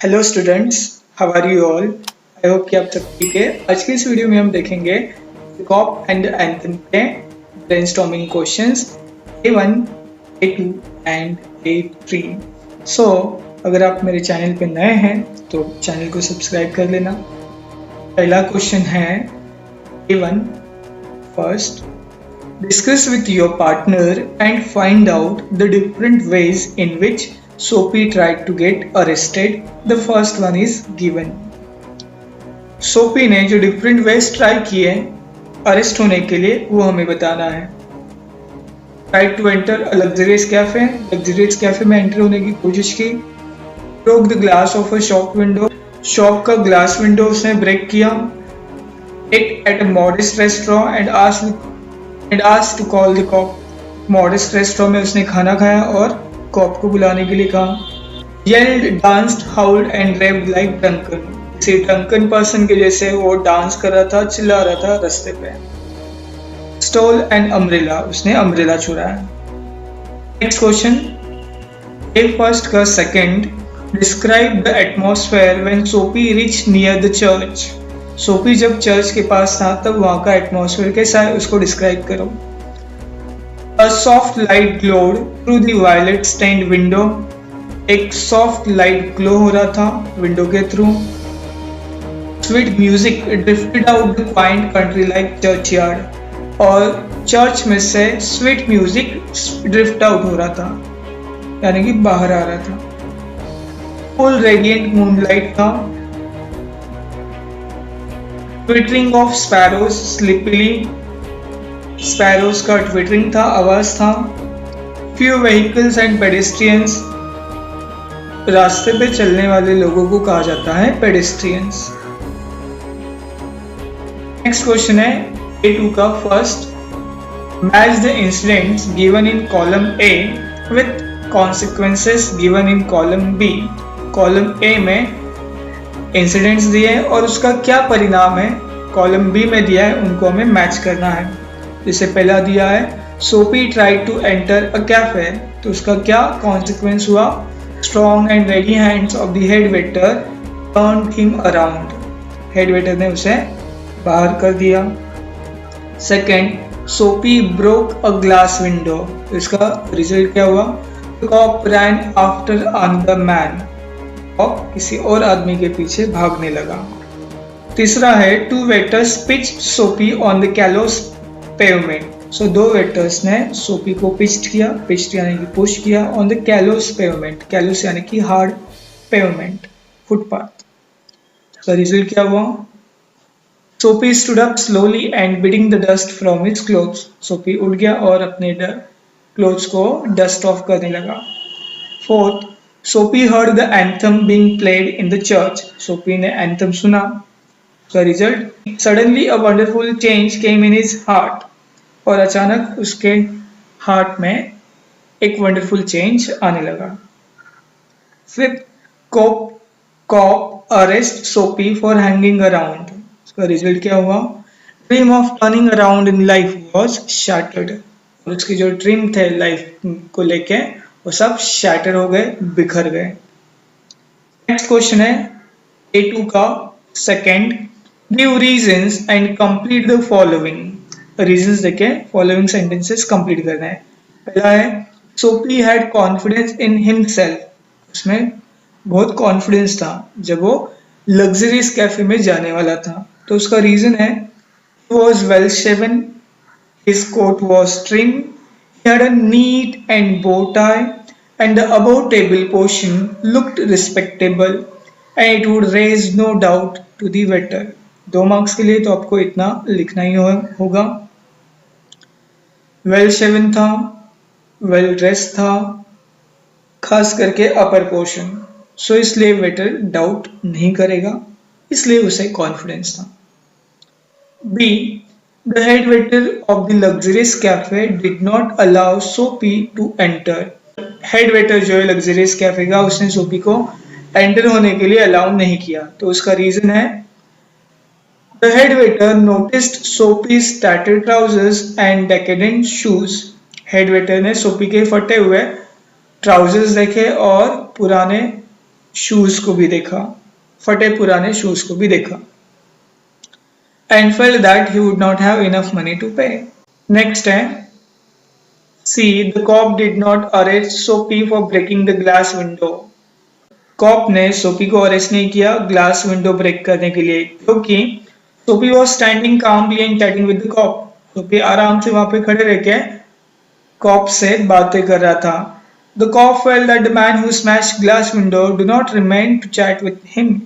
Hello students, how are you all. I hope कि आप सब ठीक है। आज की इस वीडियो में हम देखेंगे कॉप एंड एंथम के brainstorming questions A1, A2 and A3। सो अगर आप मेरे चैनल पे नए हैं तो चैनल को सब्सक्राइब कर लेना। पहला क्वेश्चन है A1। First, discuss with your partner and find out the different ways in which Sophie tried to get arrested. The first one is given. Sophie ने जो डिफरेंट वेज ट्राई किए arrest होने के लिए वो हमें बताना है। Try to enter luxurious cafe, luxurious cafe में एंटर होने की कोशिश की। Broke the glass of a shop window, shop का ग्लास विंडो उसने ब्रेक किया। Ate at a modest restaurant and asked to call the cop, modest restaurant में उसने खाना खाया और कॉप को बुलाने के लिए कहा। Yelled, danced, howled and rapped like drunken, किसी ड्रंकन पर्सन के जैसे वो डांस कर रहा था, चिल्ला रहा था रास्ते पे। स्टोल एन अम्ब्रेला, उसने अम्ब्रेला चुराया। नेक्स्ट क्वेश्चन ए फर्स्ट का second, describe the atmosphere when Sophie reach near the church. Sophie जब चर्च के पास था तब वहां का एटमॉस्फेयर कैसा है उसको डिस्क्राइब करो। A soft light glowed through the violet stained window. एक सॉफ्ट लाइट ग्लो हो रहा था विंडो के through. Sweet music drifted out the coined country like churchyard, और चर्च में से स्वीट म्यूजिक ड्रिफ्ट आउट हो रहा था, यानी कि बाहर आ रहा था। फुल रेडिएंट मूनलाइट था। ट्विटरिंग ऑफ स्पैरोज स्लिपीली, स्पैरोज का ट्विटरिंग था, आवाज था। फ्यू व्हीकल्स एंड पेडेस्ट्रियंस, रास्ते पे चलने वाले लोगों को कहा जाता है पेडेस्ट्रियंस। नेक्स्ट क्वेश्चन है A2 का first, match the incidents given in column A with consequences given in column B। Column A में इंसिडेंट्स दिए हैं और उसका क्या परिणाम है कॉलम B में दिया है, उनको हमें मैच करना है। जैसे पहला दिया है Sophie tried to enter a cafe, तो उसका क्या कॉन्सिक्वेंस हुआ। Strong and ready hands of the head waiter turned him around, head waiter ने उसे बाहर कर दिया। Second, Sophie broke a glass window, तो इसका रिजल्ट क्या हुआ। Cop ran after another man, cop किसी और आदमी के पीछे भागने लगा। तीसरा है two waiters pitch Sophie on the callous pavement, so दो वेटर्स ने सोफी को पिच्ड किया, पिच्ड यानी कि पुश किया, on the callous pavement, callus यानी कि हार्ड, पेवमेंट फुटपाथ। तो रिजल्ट क्या हुआ। Sophie stood up slowly and beating the dust from his clothes, Sophie उठ गया और अपने क्लोथ्स को डस्ट ऑफ करने लगा। Fourth, Sophie heard the anthem being played in the church, Sophie ने एंथम सुना। The result, suddenly a wonderful change came in his heart, और अचानक उसके हार्ट में एक वंडरफुल चेंज आने लगा। Fifth, cop arrest Sophie for hanging around, उसका रिजल्ट क्या हुआ। Dream of turning around in life was shattered, और उसकी जो ड्रीम थे लाइफ को लेके वो सब शैटर हो गए, बिखर गए। नेक्स्ट क्वेश्चन है A2 का second, give reasons and complete the following. Reasons देके फॉलोइंग सेंटेंसेस कंप्लीट करना है। पहला है Sophie had confidence in himself, उसमें बहुत कॉन्फिडेंस था जब वो लग्जरियस कैफे में जाने वाला था, तो उसका रीजन है he was well shaven, his coat was trim, he had a neat and bow tie, and the above table portion looked respectable, and it would raise no doubt to the waiter। 2 marks के लिए तो आपको इतना लिखना ही होगा। Well shaven था, well dress था, खास करके अपर पोर्शन, सो इसलिए वेटर डाउट नहीं करेगा, इसलिए उसे कॉन्फिडेंस था। B, the head waiter of the luxurious cafe did not allow Sophie to enter. Head waiter जो है लग्जरियस कैफे का, उसने सोफी को एंटर होने के लिए अलाउ नहीं किया, तो उसका रीजन है The head waiter noticed Sophie's tattered trousers and decadent shoes। Head waiter ने सोफी के फटे हुए ट्राउजर्स देखे और पुराने शूज को भी देखा, फटे पुराने शूज को भी देखा, and felt that he would not have enough money to pay. Next है C. The cop did not arrest Sophie for breaking the glass window. Cop ने सोफी को अरेस्ट नहीं किया ग्लास विंडो ब्रेक करने के लिए, क्योंकि Sophie was standing calmly and chatting with the cop. Sophie आराम से वहां पे खड़े रह के कॉप से बातें कर रहा था। The cop felt that the man who smashed glass window do not remain to chat with him.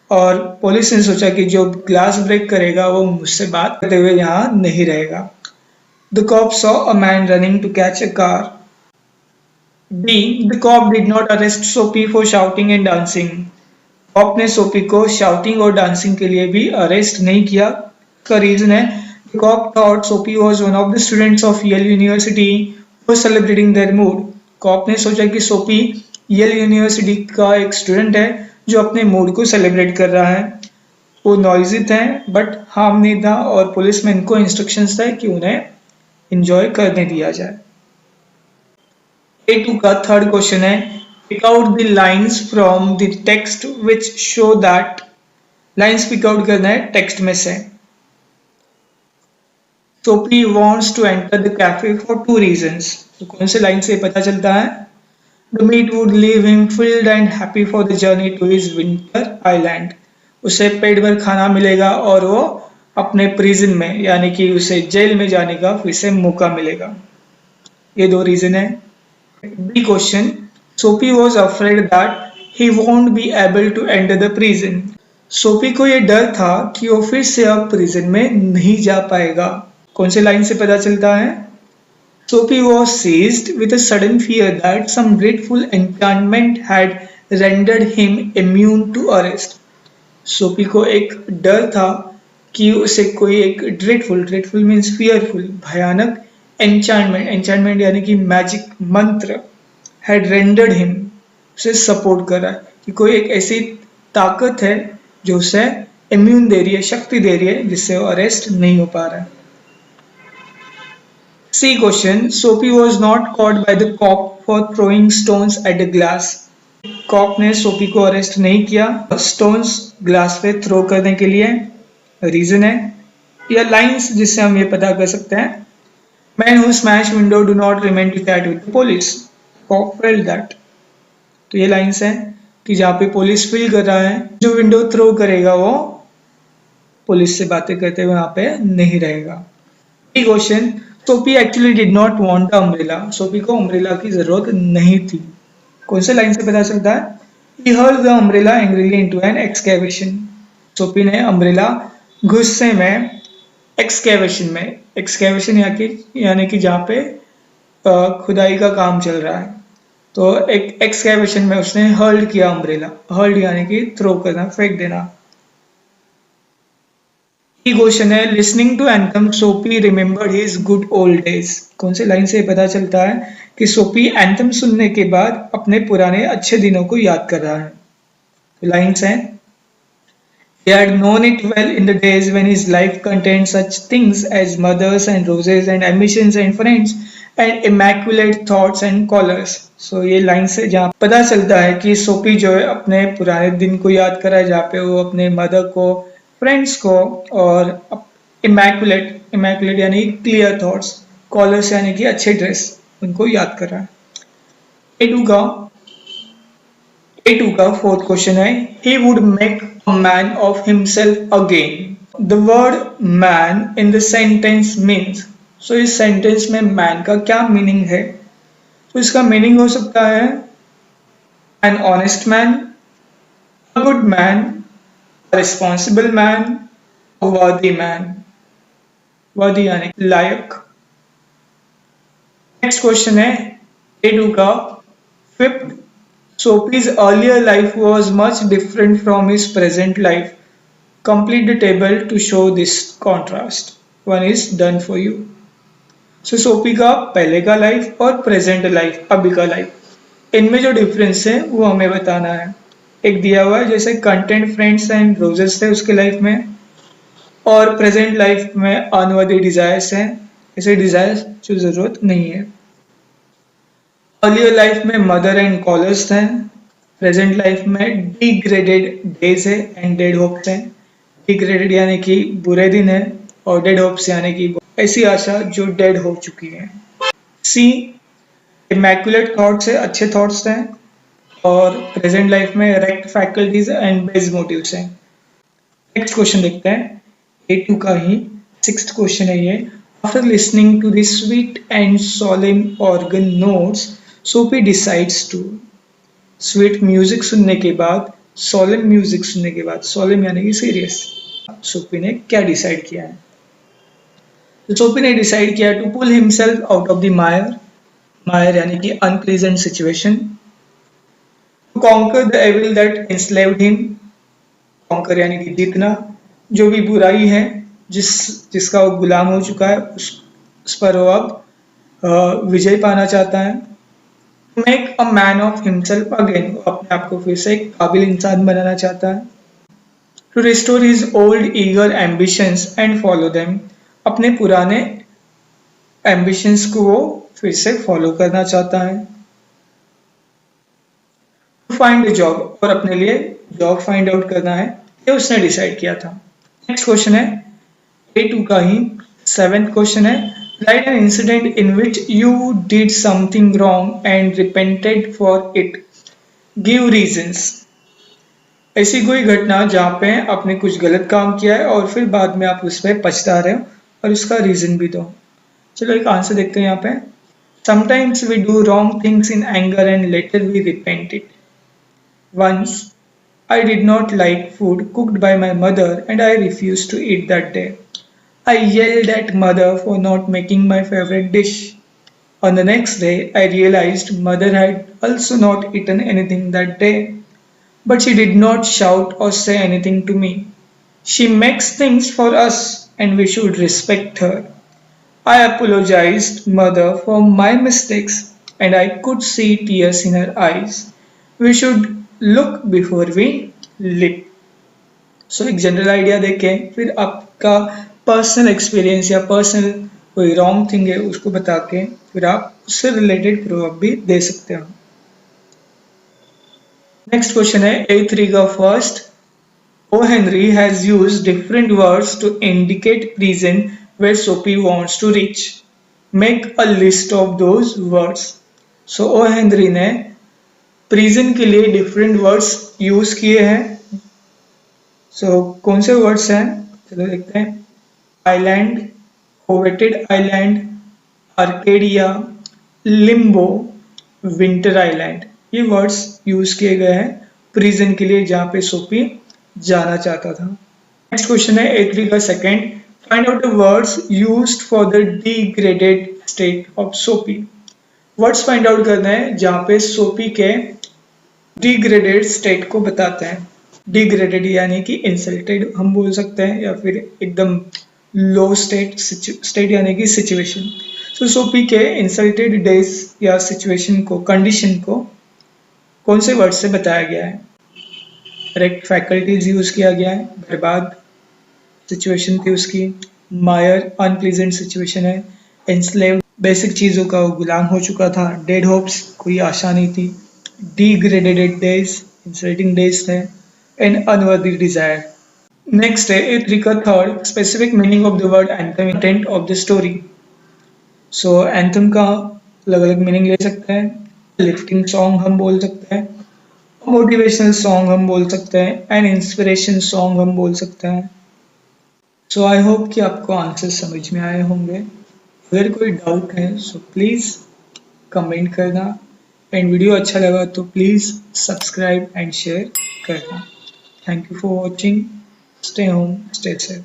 और पुलिस ने सोचा कि जो ग्लास ब्रेक करेगा वो मुझसे बात करते हुए यहाँ नहीं रहेगा। The cop saw a man running to catch a car. B. The cop did not arrest Sophie for shouting and dancing. Cop ने सोफी को शाउटिंग और डांसिंग के लिए भी अरेस्ट नहीं किया। इसका रीजन है the cop thought Sophie was one of the students of Yale University who was celebrating their mood. Cop ने सोचा कि सोफी येल यूनिवर्सिटी का एक स्टूडेंट है जो अपने मूड को सेलिब्रेट कर रहा है। वो नॉइजी थे बट हार्म नहीं था और पुलिस में इनको इंस्ट्रक्शंस थे कि उन्हें एंजॉय करने दिया जाए। A2 का थर्ड क्वेश्चन है pick out the lines from the text which show that. Lines pick out करना है टेक्स्ट में से। Sophie wants to enter the cafe for 2 reasons. तो कौन से लाइन से पता चलता है? The meat would leave him filled and happy for the journey to his winter island. उसे पेट भर खाना मिलेगा और वो अपने प्रिजन में यानी कि उसे जेल में जाने का फिर से मौका मिलेगा। ये 2 रीजन है। B question. Sophie was afraid that he won't be able to enter the prison. Sophie को ये डर था कि वो फिर से अब प्रिजन में नहीं जा पाएगा। कौन से लाइन से पता चलता है? Sophie was seized with a sudden fear that some dreadful enchantment had rendered him immune to arrest. Sophie को एक डर था कि उसे कोई एक ड्रेडफुल मीन्स फियरफुल भयानक एंचांटमेंट यानी कि मैजिक मंत्र हैड रेंडर्ड हिम उसे सपोर्ट कर रहा है कि कोई एक ऐसी ताकत है जो उसे इम्यून दे रही है, शक्ति दे रही है जिससे वो अरेस्ट नहीं हो पा रहा है। C question. Sophie was not caught by the cop for throwing stones at the glass. Cop ने सोफी को अरेस्ट नहीं किया स्टोन्स ग्लास पे थ्रो करने के लिए। रीजन है या लाइंस जिससे हम ये पता कर सकते हैं Men who smash window do not remain to chat with the police. Cop felt that. तो ये लाइंस है कि जहाँ पे पुलिस फील कर रहा है जो विंडो थ्रो करेगा वो पुलिस से बातें करते हुए वहाँ पे नहीं रहेगा। Question. Sophie actually did not want umbrella. Sophie को अम्ब्रेला की जरूरत नहीं थी। कौन से लाइन से पता चलता है? He hurled the umbrella angrily into an excavation. Sophie ने अम्ब्रेला गुस्से में एक्सकेवेशन यानी कि जहाँ पे खुदाई का काम चल रहा है तो एक एक्सकेवेशन में उसने हर्ल्ड किया अम्ब्रेला। हर्ल्ड यानी कि थ्रो करना, फेंक देना। ये क्वेश्चन है listening to anthem Sophie remembered his good old days. कौन से लाइन से पता चलता है कि सोफी एंथम सुनने के बाद अपने पुराने अच्छे दिनों को याद कर रहा है? लाइन्स हैं He had known it well in the days when his life contained such things as mothers and roses and ambitions and friends and immaculate thoughts and collars. So ये लाइन से जहाँ पता चलता है कि सोफी जो है अपने पुराने दिन को याद कर रहा है जहाँ पे वो अपने मदर को, फ्रेंड्स को और इमैकुलेट यानी क्लियर थॉट्स, कॉलर्स यानी कि अच्छे ड्रेस उनको याद कर रहा है। A2 का फोर्थ क्वेश्चन है he would make a man of himself again. The word man in the sentence means. So इस सेंटेंस में man का क्या मीनिंग है? तो इसका मीनिंग हो सकता है an honest man, a good man, a responsible man, a worthy man. worthy यानी लायक। नेक्स्ट क्वेश्चन है A2 का fifth. Sophie's earlier life was much different from his present life. Complete the table to show this contrast. One is done for you. So Sophie का पहले का life और present life, अभी का life, इनमें जो डिफरेंस है वो हमें बताना है। एक दिया हुआ है जैसे कंटेंट फ्रेंड्स एंड रोजेस थे उसके लाइफ में और प्रेजेंट लाइफ में अनवर्दी डिजायर्स हैं, ऐसे डिजायर्स जो जरूरत नहीं है। अर्लियर लाइफ में मदर एंड कॉलर्स थे, प्रेजेंट लाइफ में डिग्रेडेड डेज है एंड डेड होप्स है। डिग्रेडेड यानी कि बुरे दिन है और डेड होप्स यानी कि ऐसी आशा जो डेड हो चुकी है। सी इमैक्युलेट थॉट्स है, अच्छे थॉट्स हैं। और प्रेजेंट लाइफ में wrecked faculties and based motives हैं। नेक्स्ट क्वेश्चन देखते हैं, A2 का ही 6th क्वेश्चन है ये। After listening to the sweet and solemn organ notes Sophie decides to. Sweet music सुनने के बाद, सोलेम म्यूजिक सुनने के बाद, सोलेम यानी कि सीरियस, सोफी ने क्या डिसाइड किया है? तो सोफी ने डिसाइड किया to pull himself out of the mire, mire यानी कि unpleasant situation, to conquer the evil that enslaved him, conquer यानी कि जीतना, जो भी बुराई है जिसका वो गुलाम हो चुका है उस पर वो अब विजय पाना चाहता है। Make a man of himself again, वो अपने आप को फिर से एक काबिल इंसान बनाना चाहता है। To restore his old eager ambitions and follow them, अपने पुराने एम्बिशंस को वो फिर से फॉलो करना चाहता है। टू फाइंड अ जॉब, और अपने लिए जॉब फाइंड आउट करना है, ये उसने डिसाइड किया था। नेक्स्ट क्वेश्चन है A2 का ही 7th क्वेश्चन है। Right an incident in which you did something wrong and repented for it, give reasons. ऐसी कोई घटना जहाँ पे आपने कुछ गलत काम किया है और फिर बाद में आप उस पर पछता रहे हो और उसका रीजन भी दो। चलो एक आंसर देखते हैं यहाँ पे। Sometimes we do wrong things in anger and later we repent it. Once I did not like food cooked by my mother and I refused to eat that day. I yelled at mother for not making my favorite dish. On the next day, I realized mother had also not eaten anything that day. But she did not shout or say anything to me. She makes things for us and we should respect her. I apologized mother for my mistakes and I could see tears in her eyes. We should look before we leap. सो एक general idea देखें, फिर आपका personal experience या personal कोई wrong thing है उसको बता के फिर आप उससे रिलेटेड प्रूफ भी दे सकते हो। नेक्स्ट क्वेश्चन है A3 का first. O. Henry has used different words to indicate prison where Sophie wants to reach. Make a list of those words. So O. Henry ने प्रिजन के लिए डिफरेंट वर्ड्स यूज किए हैं। सो कौन से words हैं चलो देखते हैं। Island, coveted island, Arcadia, Limbo, winter island, ये वर्ड्स यूज किए गए हैं प्रिजन के लिए जहाँ पे सोफी जाना चाहता था। नेक्स्ट क्वेश्चन है A3 का second. Find out the words used for the degraded state of Sophie. Words find out करना है जहाँ पे सोफी के डिग्रेडेड स्टेट को बताते हैं। डिग्रेडेड यानी कि इंसल्टेड हम बोल सकते हैं या फिर एकदम लो स्टेट यानी कि सिचुएशन। सो सोफी के इंसल्टेड डेज या सिचुएशन को, कंडीशन को कौन से वर्ड से बताया गया है? करेक्ट फैकल्टीज यूज किया गया है। बर्बाद सिचुएशन थी उसकी, मायर अनप्लीजेंट सिचुएशन है, एंस्लेव्ड बेसिक चीजों का वो गुलाम हो चुका था, डेड होप्स कोई आशा नहीं थी, डिग्रेडेड डेज इंसल्टिंग डेज थे, एंड अनवर्दी डिजायर। नेक्स्ट है A3 का third. Specific meaning of the word anthem, intent of the story. So anthem का अलग अलग मीनिंग ले सकते हैं। लिफ्टिंग सॉन्ग हम बोल सकते हैं, मोटिवेशनल सॉन्ग हम बोल सकते हैं, एंड इंस्पिरेशन सॉन्ग हम बोल सकते हैं। सो आई होप कि आपको आंसर समझ में आए होंगे। अगर कोई डाउट है सो प्लीज़ कमेंट करना, एंड वीडियो अच्छा लगा तो प्लीज़ सब्सक्राइब एंड शेयर करना। Thank you for watching. Stay home, stay safe.